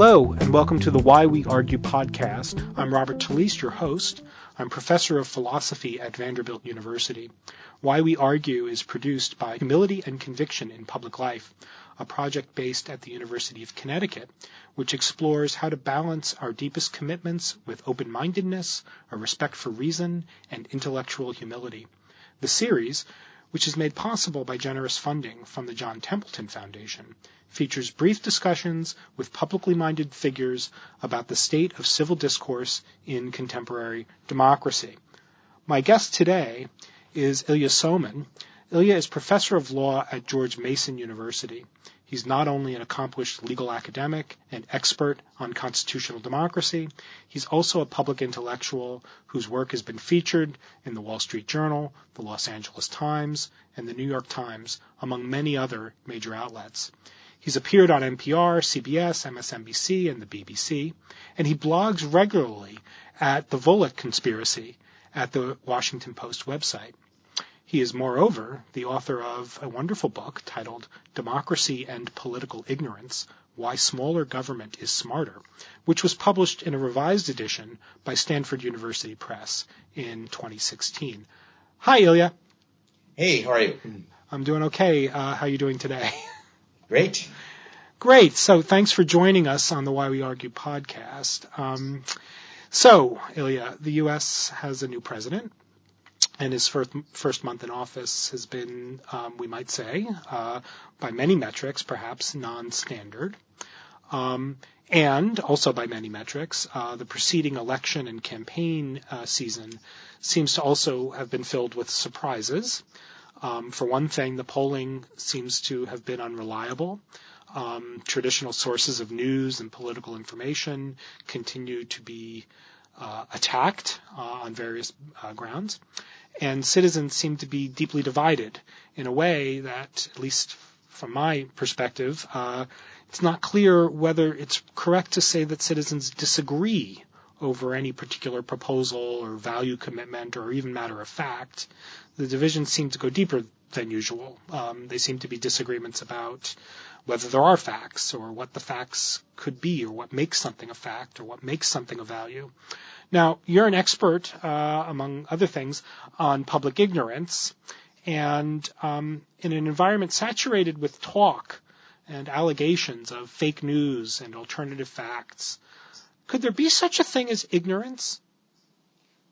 Hello, and welcome to the Why We Argue podcast. I'm Robert Talese, your host. I'm professor of philosophy at Vanderbilt University. Why We Argue is produced by Humility and Conviction in Public Life, a project based at the University of Connecticut, which explores how to balance our deepest commitments with open-mindedness, a respect for reason, and intellectual humility. The series, which is made possible by generous funding from the John Templeton Foundation, features brief discussions with publicly minded figures about the state of civil discourse in contemporary democracy. My guest today is Ilya Somin. Ilya is professor of law at George Mason University. He's not only an accomplished legal academic and expert on constitutional democracy, he's also a public intellectual whose work has been featured in the Wall Street Journal, the Los Angeles Times, and the New York Times, among many other major outlets. He's appeared on NPR, CBS, MSNBC, and the BBC, and he blogs regularly at the Volokh Conspiracy at the Washington Post website. He is, moreover, the author of a wonderful book titled Democracy and Political Ignorance, Why Smaller Government is Smarter, which was published in a revised edition by Stanford University Press in 2016. Hi, Ilya. Hey, how are you? I'm doing okay. How are you doing today? Great. Great. So thanks for joining us on the Why We Argue podcast. So, Ilya, the U.S. has a new president. And his first month in office has been, we might say, by many metrics, perhaps non-standard. And also by many metrics, the preceding election and campaign season seems to also have been filled with surprises. For one thing, the polling seems to have been unreliable. Traditional sources of news and political information continue to be attacked on various grounds. And citizens seem to be deeply divided in a way that, at least from my perspective, it's not clear whether it's correct to say that citizens disagree over any particular proposal or value commitment or even matter of fact. The divisions seem to go deeper than usual. They seem to be disagreements about whether there are facts or what the facts could be or what makes something a fact or what makes something a value. Now, you're an expert, among other things, on public ignorance, and in an environment saturated with talk and allegations of fake news and alternative facts, could there be such a thing as ignorance?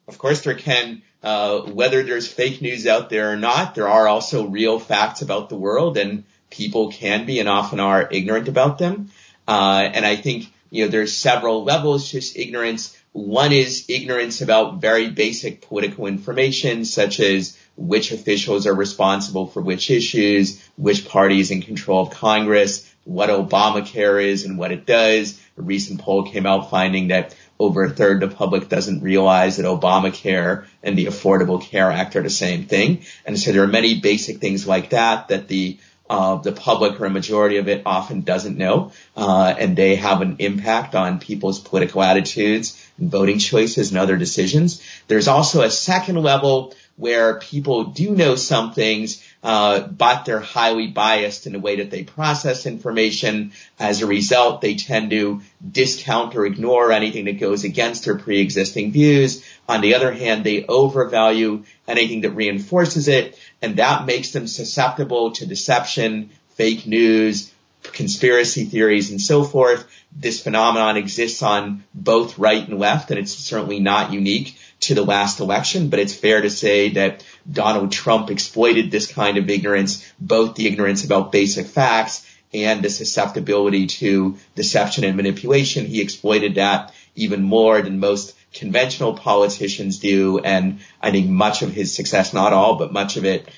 Of course there can. Whether there's fake news out there or not, there are also real facts about the world, and people can be and often are ignorant about them. And I think, there's several levels to ignorance. One is ignorance about very basic political information, such as which officials are responsible for which issues, which party is in control of Congress, what Obamacare is and what it does. A recent poll came out finding that over a third of the public doesn't realize that Obamacare and the Affordable Care Act are the same thing. And so there are many basic things like that the public, or a majority of it, often doesn't know, and they have an impact on people's political attitudes and voting choices and other decisions. There's also a second level where people do know some things, but they're highly biased in the way that they process information. As a result, they tend to discount or ignore anything that goes against their pre-existing views. On the other hand, they overvalue anything that reinforces it, and that makes them susceptible to deception, fake news, conspiracy theories, and so forth. This phenomenon exists on both right and left, and it's certainly not unique to the last election, but it's fair to say that Donald Trump exploited this kind of ignorance, both the ignorance about basic facts and the susceptibility to deception and manipulation. He exploited that even more than most conventional politicians do, and I think much of his success, not all, but much of it,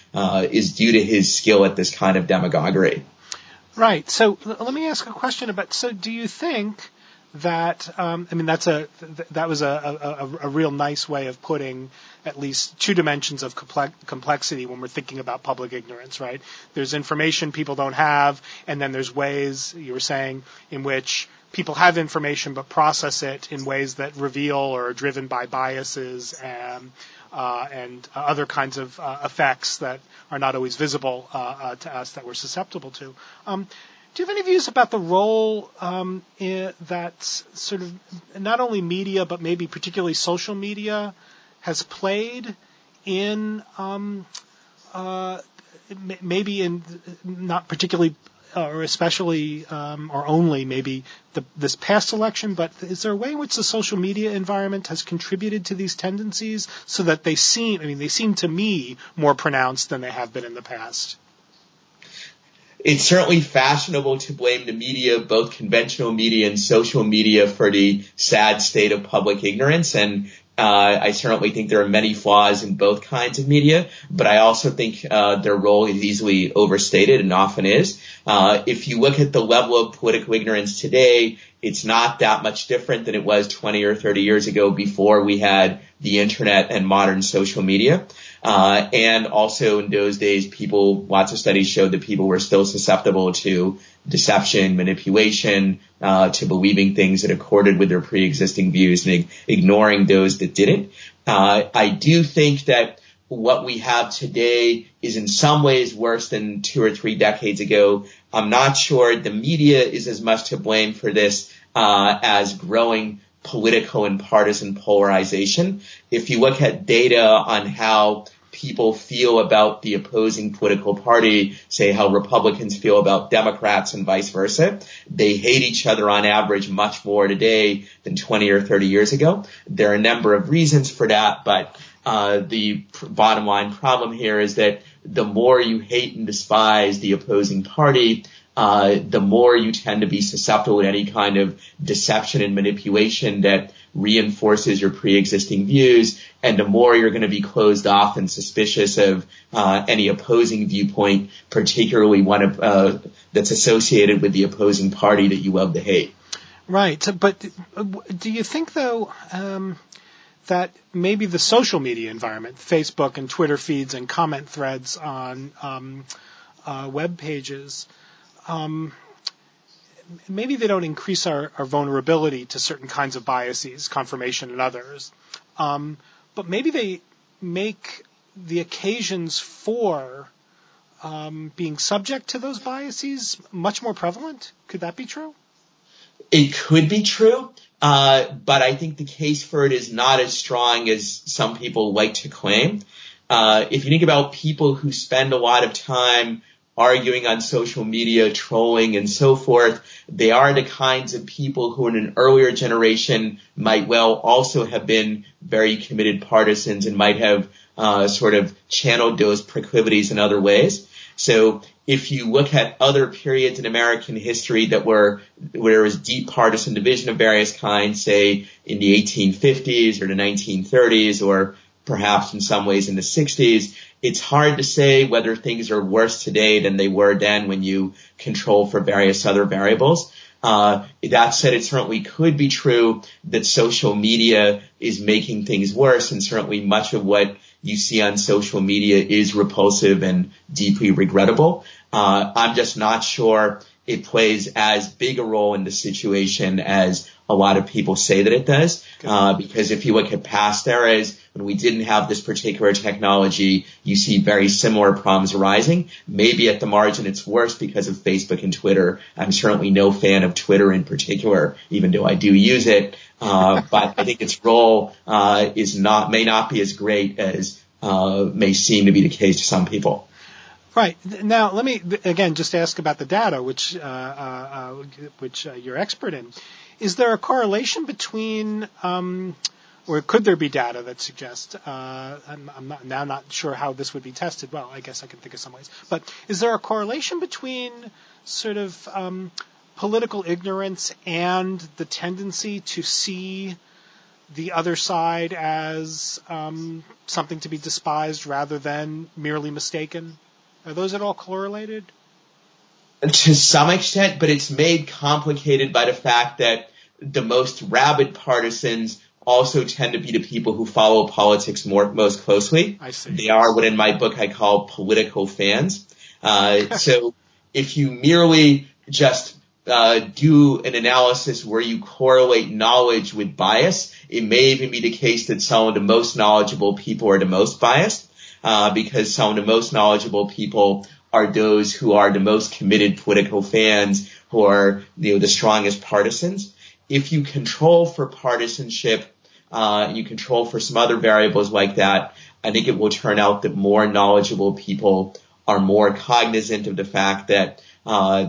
is due to his skill at this kind of demagoguery. Right. So let me ask a question about, so do you think that, that was a real nice way of putting at least two dimensions of complexity when we're thinking about public ignorance, right? There's information people don't have, and then there's ways, you were saying, in which people have information but process it in ways that reveal or are driven by biases and other kinds of effects that are not always visible to us that we're susceptible to. Do you have any views about the role that sort of not only media but maybe particularly social media has played in maybe in not particularly or especially or only maybe this past election, but is there a way in which the social media environment has contributed to these tendencies so that they seem to me more pronounced than they have been in the past? It's certainly fashionable to blame the media, both conventional media and social media, for the sad state of public ignorance. And I certainly think there are many flaws in both kinds of media, but I also think their role is easily overstated and often is. If you look at the level of political ignorance today, it's not that much different than it was 20 or 30 years ago before we had the internet and modern social media. And also in those days, lots of studies showed that people were still susceptible to deception, manipulation, to believing things that accorded with their pre-existing views and ignoring those that didn't. I do think that what we have today is in some ways worse than 2 or 3 decades ago. I'm not sure the media is as much to blame for this as growing political and partisan polarization. If you look at data on how people feel about the opposing political party, say how Republicans feel about Democrats and vice versa, they hate each other on average much more today than 20 or 30 years ago. There are a number of reasons for that, but the bottom line problem here is that the more you hate and despise the opposing party, the more you tend to be susceptible to any kind of deception and manipulation that reinforces your pre-existing views, and the more you're going to be closed off and suspicious of any opposing viewpoint, particularly one that's associated with the opposing party that you love to hate. Right. But do you think, though, that maybe the social media environment, Facebook and Twitter feeds and comment threads on web pages, maybe they don't increase our vulnerability to certain kinds of biases, confirmation and others, but maybe they make the occasions for being subject to those biases much more prevalent? Could that be true? It could be true, but I think the case for it is not as strong as some people like to claim. If you think about people who spend a lot of time arguing on social media, trolling, and so forth, they are the kinds of people who in an earlier generation might well also have been very committed partisans and might have sort of channeled those proclivities in other ways. So if you look at other periods in American history where there was deep partisan division of various kinds, say in the 1850s or the 1930s, or perhaps in some ways in the 60s, it's hard to say whether things are worse today than they were then when you control for various other variables. That said, it certainly could be true that social media is making things worse, and certainly much of what you see on social media is repulsive and deeply regrettable. I'm just not sure it plays as big a role in the situation as a lot of people say that it does, because if you look at past eras, when we didn't have this particular technology, you see very similar problems arising. Maybe at the margin it's worse because of Facebook and Twitter. I'm certainly no fan of Twitter in particular, even though I do use it. But I think its role may not be as great as may seem to be the case to some people. Right. Now, let me again just ask about the data, which you're expert in. Is there a correlation between, or could there be data that suggests? I'm not sure how this would be tested. Well, I guess I can think of some ways. But is there a correlation between sort of political ignorance and the tendency to see the other side as something to be despised rather than merely mistaken? Are those at all correlated? To some extent, but it's made complicated by the fact that the most rabid partisans also tend to be the people who follow politics most closely. I see. They are what in my book I call political fans. So if you merely just do an analysis where you correlate knowledge with bias, it may even be the case that some of the most knowledgeable people are the most biased, because some of the most knowledgeable people are those who are the most committed political fans, who are, the strongest partisans. If you control for partisanship, you control for some other variables like that, I think it will turn out that more knowledgeable people are more cognizant of the fact that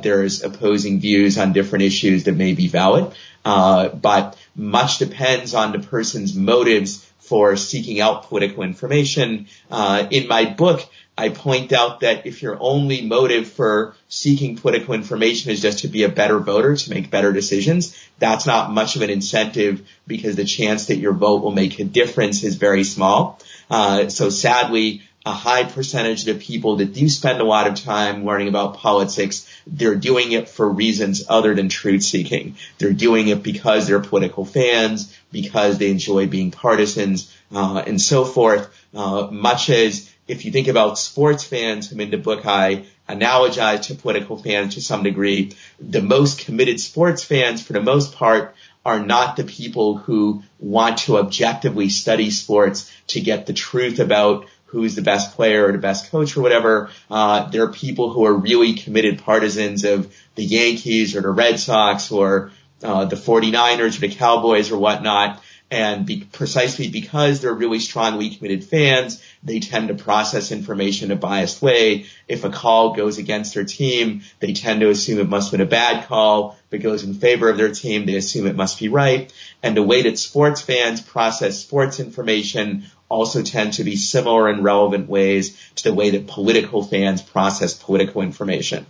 there's opposing views on different issues that may be valid. But much depends on the person's motives for seeking out political information. In my book, I point out that if your only motive for seeking political information is just to be a better voter, to make better decisions, that's not much of an incentive, because the chance that your vote will make a difference is very small. So sadly, a high percentage of the people that do spend a lot of time learning about politics, they're doing it for reasons other than truth seeking. They're doing it because they're political fans, because they enjoy being partisans, and so forth. Much as if you think about sports fans, whom in the book I analogize to political fans to some degree, the most committed sports fans, for the most part, are not the people who want to objectively study sports to get the truth about who's the best player or the best coach or whatever. They're people who are really committed partisans of the Yankees or the Red Sox or the 49ers or the Cowboys or whatnot. And precisely because they're really strongly committed fans, they tend to process information in a biased way. If a call goes against their team, they tend to assume it must have been a bad call. If it goes in favor of their team, they assume it must be right. And the way that sports fans process sports information also tend to be similar in relevant ways to the way that political fans process political information.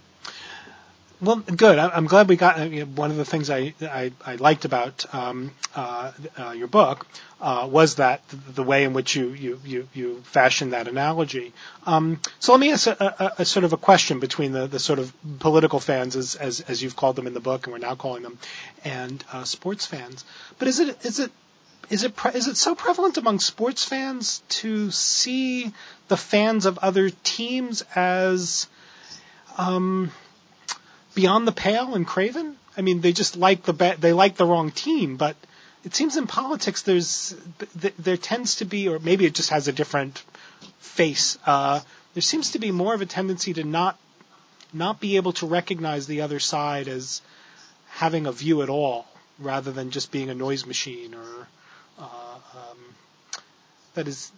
Well, good. I'm glad we got one of the things I liked about your book was that the way in which you fashioned that analogy. So let me ask a sort of a question between the sort of political fans, as you've called them in the book, and we're now calling them, and sports fans. But is it so prevalent among sports fans to see the fans of other teams as beyond the pale and craven? I mean, they just like they like the wrong team, but it seems in politics there tends to be, or maybe it just has a different face. There seems to be more of a tendency to not be able to recognize the other side as having a view at all, rather than just being a noise machine or that is.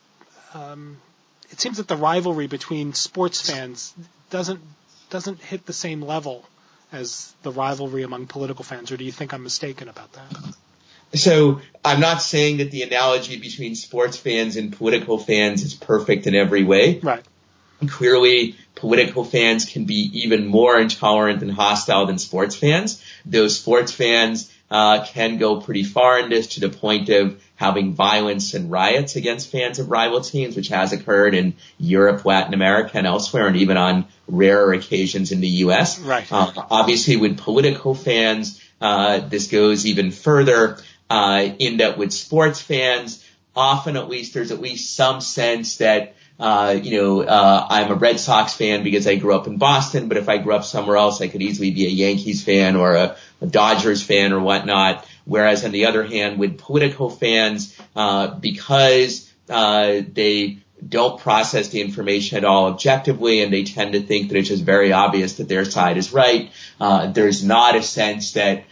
It seems that the rivalry between sports fans doesn't hit the same level as the rivalry among political fans, or do you think I'm mistaken about that? So I'm not saying that the analogy between sports fans and political fans is perfect in every way. Right. Clearly, political fans can be even more intolerant and hostile than sports fans. Those sports fans can go pretty far in this, to the point of having violence and riots against fans of rival teams, which has occurred in Europe, Latin America, and elsewhere, and even on rarer occasions in the U.S. Right. Obviously, with political fans, this goes even further, in that with sports fans, often at least there's at least some sense that I'm a Red Sox fan because I grew up in Boston, but if I grew up somewhere else, I could easily be a Yankees fan or a Dodgers fan or whatnot. Whereas on the other hand, with political fans, because they don't process the information at all objectively, and they tend to think that it's just very obvious that their side is right, there's not a sense that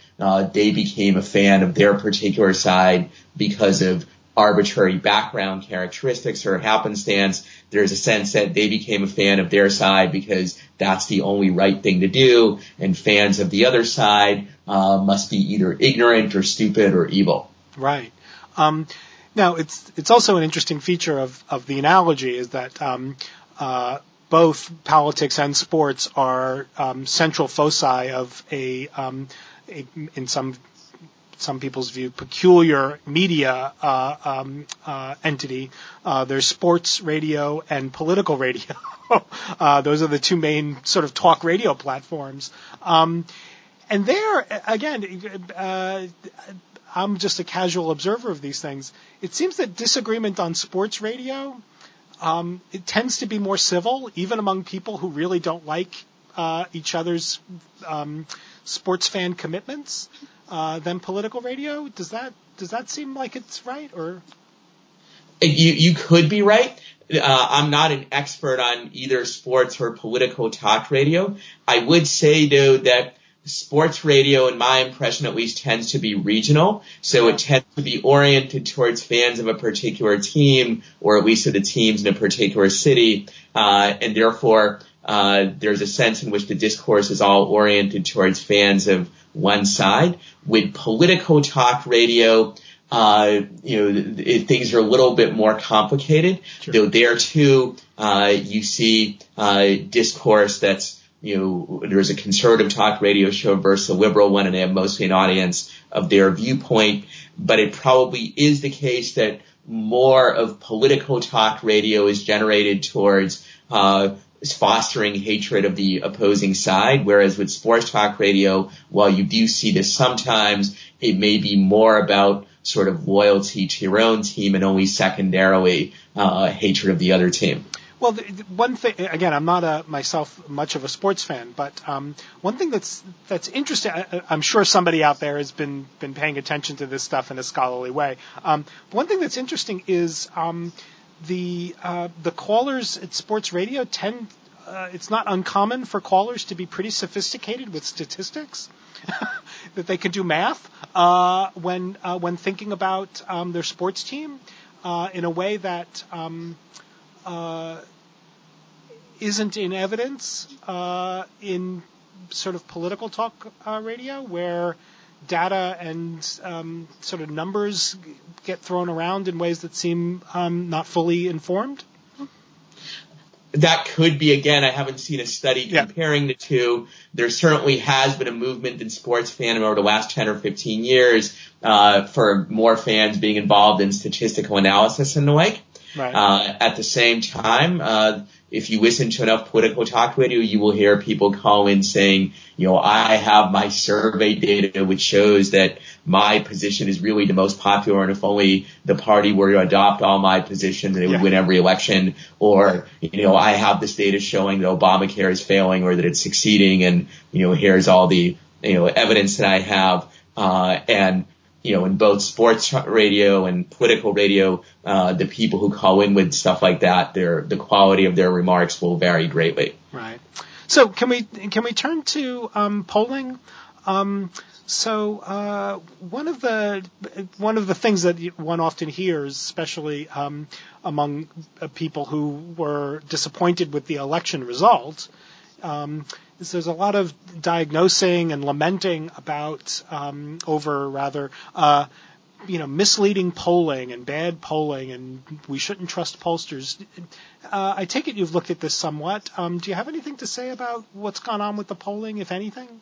they became a fan of their particular side because of arbitrary background characteristics or happenstance. There's a sense that they became a fan of their side because that's the only right thing to do, and fans of the other side must be either ignorant or stupid or evil. Right. Now, it's also an interesting feature of the analogy is that both politics and sports are central foci of in some people's view, peculiar media entity. There's sports radio and political radio. Those are the two main sort of talk radio platforms. And there, again, I'm just a casual observer of these things. It seems that disagreement on sports radio, it tends to be more civil, even among people who really don't like each other's sports fan commitments. Than political radio? Does that seem like it's right? Or you could be right. I'm not an expert on either sports or political talk radio. I would say, though, that sports radio, in my impression at least, tends to be regional. So it tends to be oriented towards fans of a particular team, or at least of the teams in a particular city. And therefore, there's a sense in which the discourse is all oriented towards fans of one side. With political talk radio, things are a little bit more complicated. Sure. Though there too, you see discourse that's, there's a conservative talk radio show versus a liberal one, and they have mostly an audience of their viewpoint. But it probably is the case that more of political talk radio is generated towards fostering hatred of the opposing side, whereas with sports talk radio, while you do see this sometimes, it may be more about sort of loyalty to your own team and only secondarily hatred of the other team. Well, one thing, again, I'm not myself much of a sports fan, but one thing that's interesting, I'm sure somebody out there has been paying attention to this stuff in a scholarly way. One thing that's interesting is the callers at sports radio tend, it's not uncommon for callers to be pretty sophisticated with statistics, that they can do math when thinking about their sports team in a way that isn't in evidence in sort of political talk radio, where data and sort of numbers get thrown around in ways that seem not fully informed? That could be, again, I haven't seen a study comparing the two. There certainly has been a movement in sports fandom over the last 10 or 15 years for more fans being involved in statistical analysis and the like. Right. At the same time, if you listen to enough political talk radio, you will hear people call in saying, I have my survey data which shows that my position is really the most popular, and if only the party were to adopt all my positions, they would win every election. Or, I have this data showing that Obamacare is failing or that it's succeeding, and, here's all the, evidence that I have. And in both sports radio and political radio, the people who call in with stuff like that, the quality of their remarks will vary greatly. Right. So can we turn to polling? So one of the things that one often hears, especially among people who were disappointed with the election result, is there's a lot of diagnosing and lamenting about misleading polling and bad polling, and we shouldn't trust pollsters. I take it you've looked at this somewhat. Do you have anything to say about what's gone on with the polling, if anything?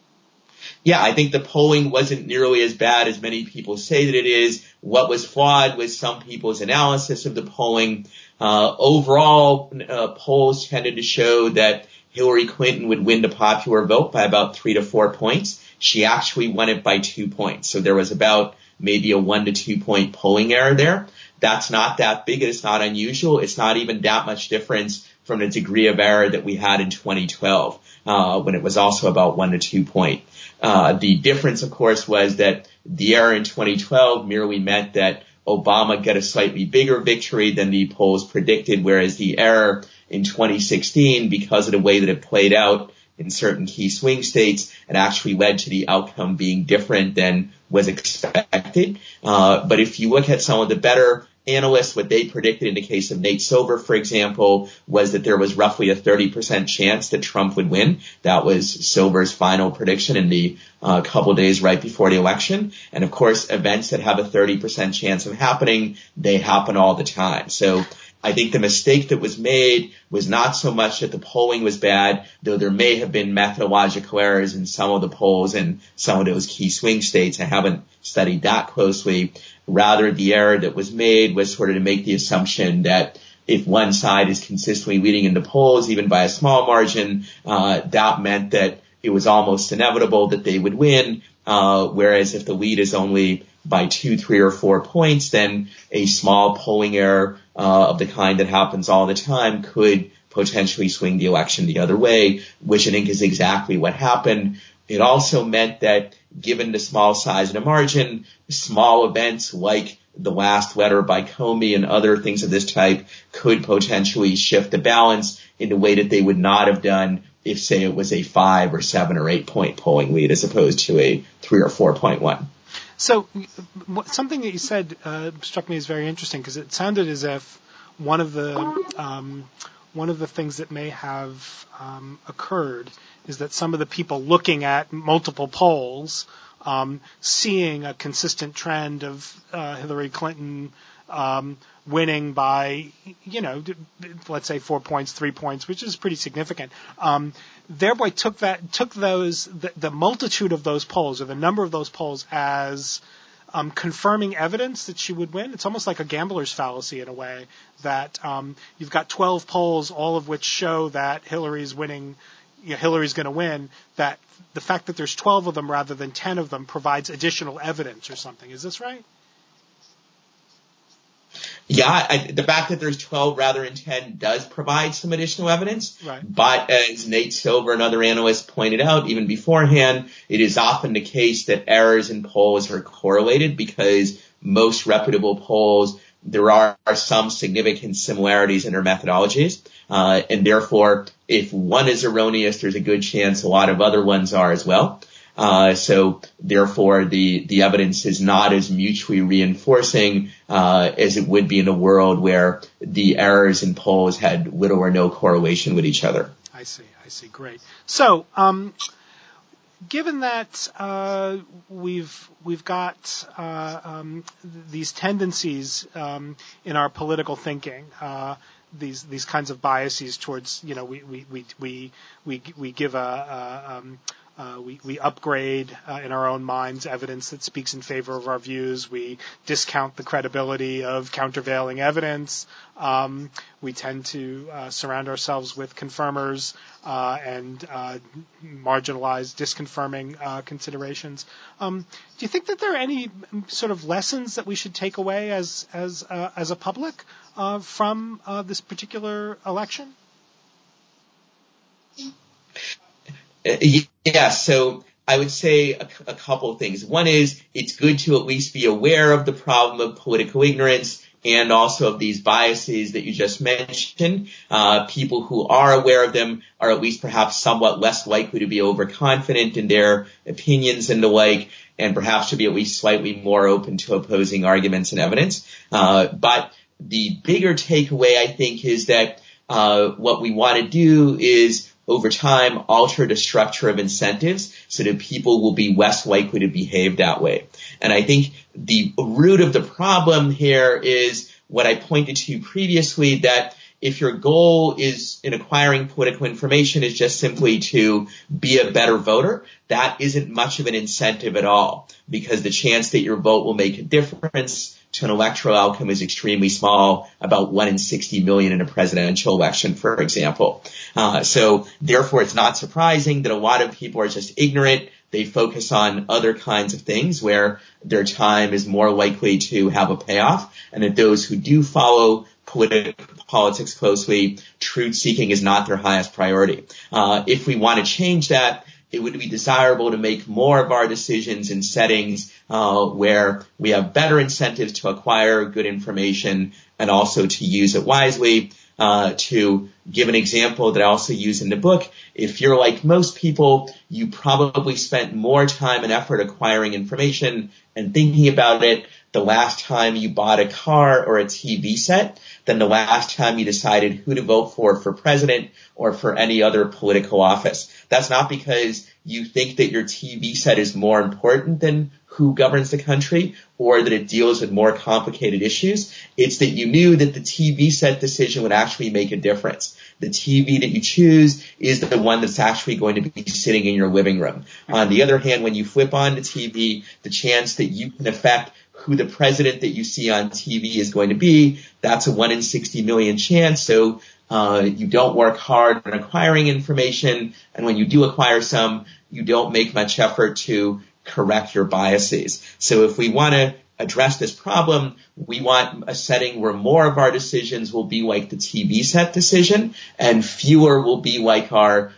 Yeah, I think the polling wasn't nearly as bad as many people say that it is. What was flawed was some people's analysis of the polling. Overall, polls tended to show that Hillary Clinton would win the popular vote by about 3 to 4 points. She actually won it by 2 points. So there was about maybe a 1 to 2 point polling error there. That's not that big. It's not unusual. It's not even that much difference from the degree of error that we had in 2012, when it was also about 1 to 2 point. The difference, of course, was that the error in 2012 merely meant that Obama got a slightly bigger victory than the polls predicted, whereas the error in 2016, because of the way that it played out in certain key swing states, it actually led to the outcome being different than was expected. But if you look at some of the better analysts, what they predicted in the case of Nate Silver, for example, was that there was roughly a 30% chance that Trump would win. That was Silver's final prediction in the couple days right before the election. And of course, events that have a 30% chance of happening, they happen all the time. So I think the mistake that was made was not so much that the polling was bad, though there may have been methodological errors in some of the polls in some of those key swing states. I haven't studied that closely. Rather, the error that was made was sort of to make the assumption that if one side is consistently leading in the polls, even by a small margin, that meant that it was almost inevitable that they would win. Whereas if the lead is only by 2, 3, or 4 points, then a small polling error of the kind that happens all the time could potentially swing the election the other way, which I think is exactly what happened. It also meant that given the small size of the margin, small events like the last letter by Comey and other things of this type could potentially shift the balance in a way that they would not have done if, say, it was a 5 or 7 or 8 point polling lead as opposed to a 3 or 4 point one. So something that you said struck me as very interesting, because it sounded as if one of the things that may have occurred is that some of the people looking at multiple polls, seeing a consistent trend of Hillary Clinton winning by, let's say 4 points, 3 points, which is pretty significant, thereby took the multitude of those polls, or the number of those polls, as confirming evidence that she would win. It's almost like a gambler's fallacy in a way, that you've got 12 polls, all of which show that Hillary's winning, Hillary's going to win, that the fact that there's 12 of them rather than 10 of them provides additional evidence or something. Is this right? Yeah, the fact that there's 12 rather than 10 does provide some additional evidence. Right. But as Nate Silver and other analysts pointed out even beforehand, it is often the case that errors in polls are correlated, because most reputable polls, there are some significant similarities in their methodologies. And therefore, if one is erroneous, there's a good chance a lot of other ones are as well. So therefore, the evidence is not as mutually reinforcing as it would be in a world where the errors in polls had little or no correlation with each other. I see. Great. So, given that we've got these tendencies in our political thinking, these kinds of biases towards, we give we upgrade in our own minds evidence that speaks in favor of our views. We discount the credibility of countervailing evidence. We tend to surround ourselves with confirmers and marginalize disconfirming considerations. Do you think that there are any sort of lessons that we should take away as a public from this particular election? Yeah, so I would say a couple of things. One is, it's good to at least be aware of the problem of political ignorance and also of these biases that you just mentioned. People who are aware of them are at least perhaps somewhat less likely to be overconfident in their opinions and the like, and perhaps to be at least slightly more open to opposing arguments and evidence. But the bigger takeaway, I think, is that what we want to do is, over time, alter the structure of incentives so that people will be less likely to behave that way. And I think the root of the problem here is what I pointed to previously, that if your goal is in acquiring political information is just simply to be a better voter, that isn't much of an incentive at all, because the chance that your vote will make a difference to an electoral outcome is extremely small, about 1 in 60 million in a presidential election, for example. So therefore, it's not surprising that a lot of people are just ignorant. They focus on other kinds of things where their time is more likely to have a payoff, and that those who do follow politics closely, truth-seeking is not their highest priority. If we want to change that, it would be desirable to make more of our decisions in settings where we have better incentives to acquire good information and also to use it wisely. To give an example that I also use in the book, if you're like most people, you probably spent more time and effort acquiring information and thinking about it the last time you bought a car or a TV set than the last time you decided who to vote for president or for any other political office. That's not because you think that your TV set is more important than who governs the country or that it deals with more complicated issues. It's that you knew that the TV set decision would actually make a difference. The TV that you choose is the one that's actually going to be sitting in your living room. On the other hand, when you flip on the TV, the chance that you can affect who the president that you see on TV is going to be, that's a 1 in 60 million chance. So you don't work hard on acquiring information, and when you do acquire some, you don't make much effort to correct your biases. So if we want to address this problem, we want a setting where more of our decisions will be like the TV set decision and fewer will be like our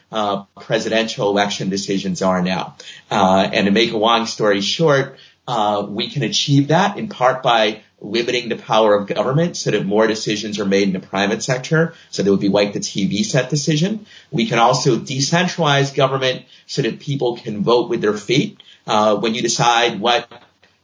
presidential election decisions are now. And to make a long story short, we can achieve that in part by limiting the power of government so that more decisions are made in the private sector, so that would be like the TV set decision. We can also decentralize government so that people can vote with their feet. When you decide what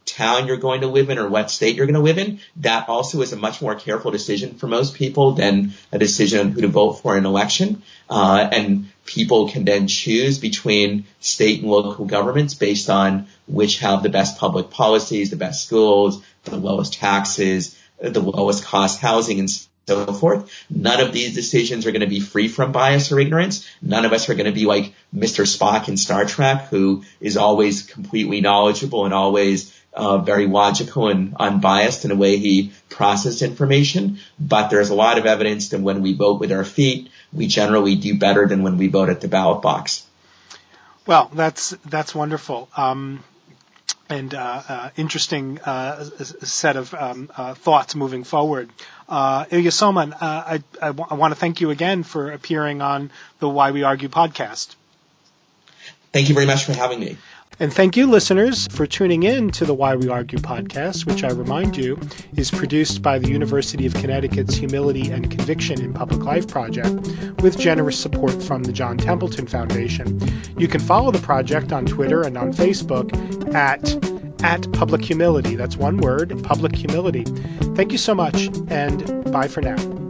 town you're going to live in or what state you're going to live in, that also is a much more careful decision for most people than a decision on who to vote for in an election. And people can then choose between state and local governments based on which have the best public policies, the best schools, the lowest taxes, the lowest cost housing, and so forth. None of these decisions are going to be free from bias or ignorance. None of us are going to be like Mr. Spock in Star Trek, who is always completely knowledgeable and always very logical and unbiased in the way he processes information. But there's a lot of evidence that when we vote with our feet, we generally do better than when we vote at the ballot box. Well, that's wonderful. And interesting set of thoughts moving forward. Ilya Somin, I want to thank you again for appearing on the Why We Argue podcast. Thank you very much for having me. And thank you, listeners, for tuning in to the Why We Argue podcast, which I remind you is produced by the University of Connecticut's Humility and Conviction in Public Life project with generous support from the John Templeton Foundation. You can follow the project on Twitter and on Facebook at Public Humility. That's one word, Public Humility. Thank you so much, and bye for now.